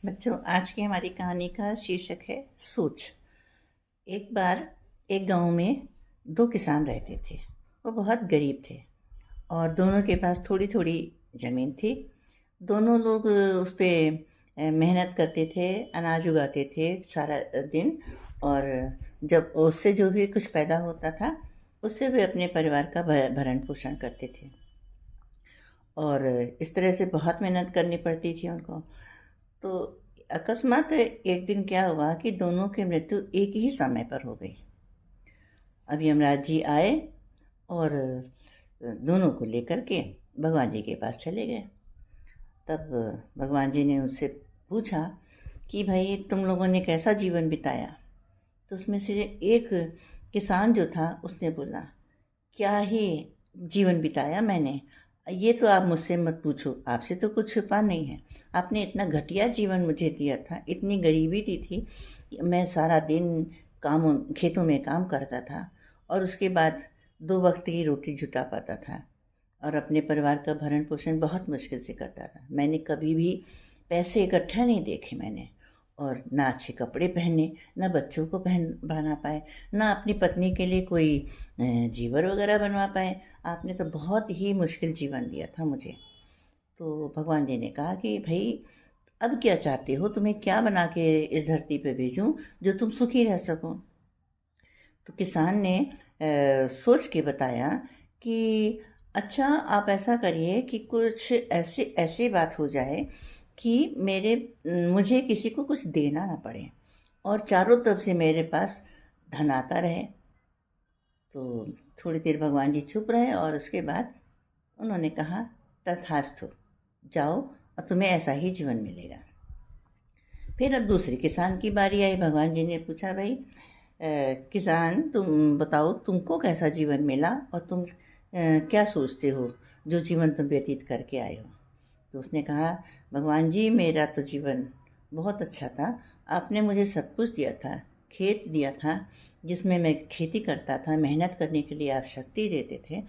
बच्चों, आज की हमारी कहानी का शीर्षक है सोच। एक बार एक गांव में दो किसान रहते थे। वो बहुत गरीब थे और दोनों के पास थोड़ी थोड़ी ज़मीन थी। दोनों लोग उस पे मेहनत करते थे, अनाज उगाते थे सारा दिन। और जब उससे जो भी कुछ पैदा होता था उससे वे अपने परिवार का भरण पोषण करते थे। और इस तरह से बहुत मेहनत करनी पड़ती थी उनको। तो अकस्मात एक दिन क्या हुआ कि दोनों की मृत्यु एक ही समय पर हो गई। अब यमराज जी आए और दोनों को लेकर के भगवान जी के पास चले गए। तब भगवान जी ने उनसे पूछा कि भाई तुम लोगों ने कैसा जीवन बिताया। तो उसमें से एक किसान जो था उसने बोला, क्या ही जीवन बिताया मैंने। ये तो आप मुझसे मत पूछो, आपसे तो कुछ छुपा नहीं है। आपने इतना घटिया जीवन मुझे दिया था, इतनी गरीबी दी थी। मैं सारा दिन काम खेतों में काम करता था और उसके बाद 2 वक्त की रोटी जुटा पाता था और अपने परिवार का भरण पोषण बहुत मुश्किल से करता था। मैंने कभी भी पैसे इकट्ठा नहीं देखे मैंने। और ना अच्छे कपड़े पहने, ना बच्चों को पहना पाए, ना अपनी पत्नी के लिए कोई जीवर वगैरह बनवा पाए। आपने तो बहुत ही मुश्किल जीवन दिया था मुझे। तो भगवान जी ने कहा कि भाई अब क्या चाहते हो, तुम्हें क्या बना के इस धरती पे भेजूं जो तुम सुखी रह सको। तो किसान ने सोच के बताया कि अच्छा आप ऐसा करिए कि कुछ ऐसी ऐसी बात हो जाए कि मुझे किसी को कुछ देना ना पड़े और चारों तरफ से मेरे पास धन आता रहे। तो थोड़ी देर भगवान जी चुप रहे और उसके बाद उन्होंने कहा, तथास्तु, जाओ और तुम्हें ऐसा ही जीवन मिलेगा। फिर अब दूसरे किसान की बारी आई। भगवान जी ने पूछा, भाई किसान तुम बताओ तुमको कैसा जीवन मिला और तुम क्या सोचते हो जो जीवन तुम व्यतीत करके आए हो। तो उसने कहा, भगवान जी मेरा तो जीवन बहुत अच्छा था। आपने मुझे सब कुछ दिया था, खेत दिया था जिसमें मैं खेती करता था, मेहनत करने के लिए आप शक्ति देते थे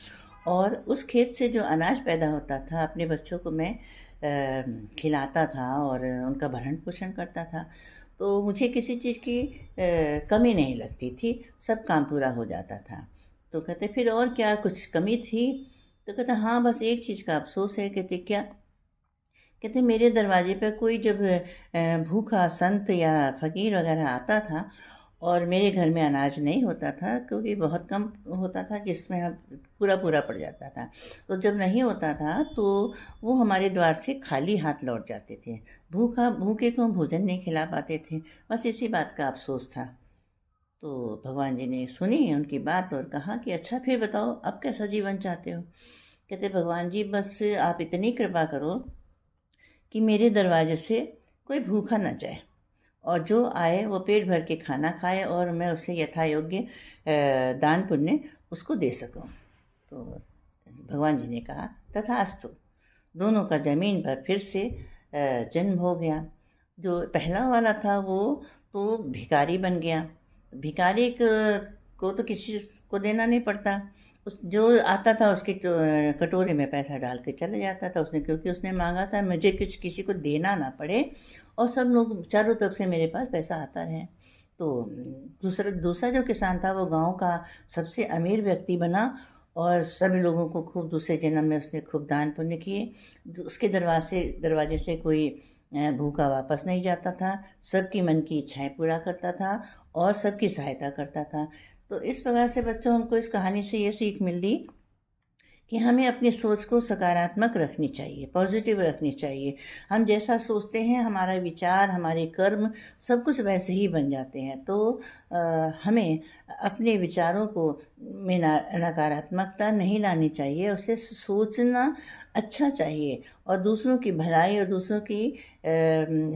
और उस खेत से जो अनाज पैदा होता था अपने बच्चों को मैं खिलाता था और उनका भरण पोषण करता था। तो मुझे किसी चीज़ की कमी नहीं लगती थी, सब काम पूरा हो जाता था। तो कहते फिर और क्या कुछ कमी थी। तो कहते हाँ बस एक चीज़ का अफसोस है। कहते क्या। कहते मेरे दरवाजे पर कोई जब भूखा संत या फकीर वगैरह आता था और मेरे घर में अनाज नहीं होता था क्योंकि बहुत कम होता था जिसमें हम पूरा पूरा पड़ जाता था। तो जब नहीं होता था तो वो हमारे द्वार से खाली हाथ लौट जाते थे। भूखे को भोजन नहीं खिला पाते थे। बस इसी बात का अफसोस था। तो भगवान जी ने सुनी उनकी बात और कहा कि अच्छा फिर बताओ अब कैसा जीवन चाहते हो। कहते भगवान जी बस आप इतनी कृपा करो कि मेरे दरवाजे से कोई भूखा न जाए और जो आए वो पेट भर के खाना खाए और मैं उसे यथा योग्य दान पुण्य उसको दे सकूं। तो भगवान जी ने कहा, तथास्तु। दोनों का जमीन पर फिर से जन्म हो गया। जो पहला वाला था वो तो भिखारी बन गया। भिखारी को तो किसी को देना नहीं पड़ता। उस जो आता था उसके कटोरे में पैसा डाल के चले जाता था उसने, क्योंकि उसने मांगा था मुझे कुछ किसी को देना ना पड़े और सब लोग चारों तरफ से मेरे पास पैसा आता रहे। तो दूसरा जो किसान था वो गांव का सबसे अमीर व्यक्ति बना और सभी लोगों को खूब दूसरे जन्म में उसने खूब दान पुण्य किए। उसके दरवाजे से कोई भूखा वापस नहीं जाता था, सबकी मन की इच्छाएं पूरा करता था और सबकी सहायता करता था। तो इस प्रकार से बच्चों हमको इस कहानी से ये सीख मिली कि हमें अपनी सोच को सकारात्मक रखनी चाहिए, पॉजिटिव रखनी चाहिए। हम जैसा सोचते हैं हमारा विचार, हमारे कर्म सब कुछ वैसे ही बन जाते हैं। तो हमें अपने विचारों को में नकारात्मकता नहीं लानी चाहिए, उसे सोचना अच्छा चाहिए और दूसरों की भलाई और दूसरों की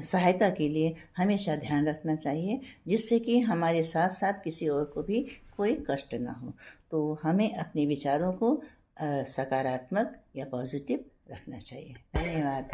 सहायता के लिए हमेशा ध्यान रखना चाहिए, जिससे कि हमारे साथ साथ किसी और को भी कोई कष्ट ना हो। तो हमें अपने विचारों को सकारात्मक या पॉजिटिव रखना चाहिए। धन्यवाद।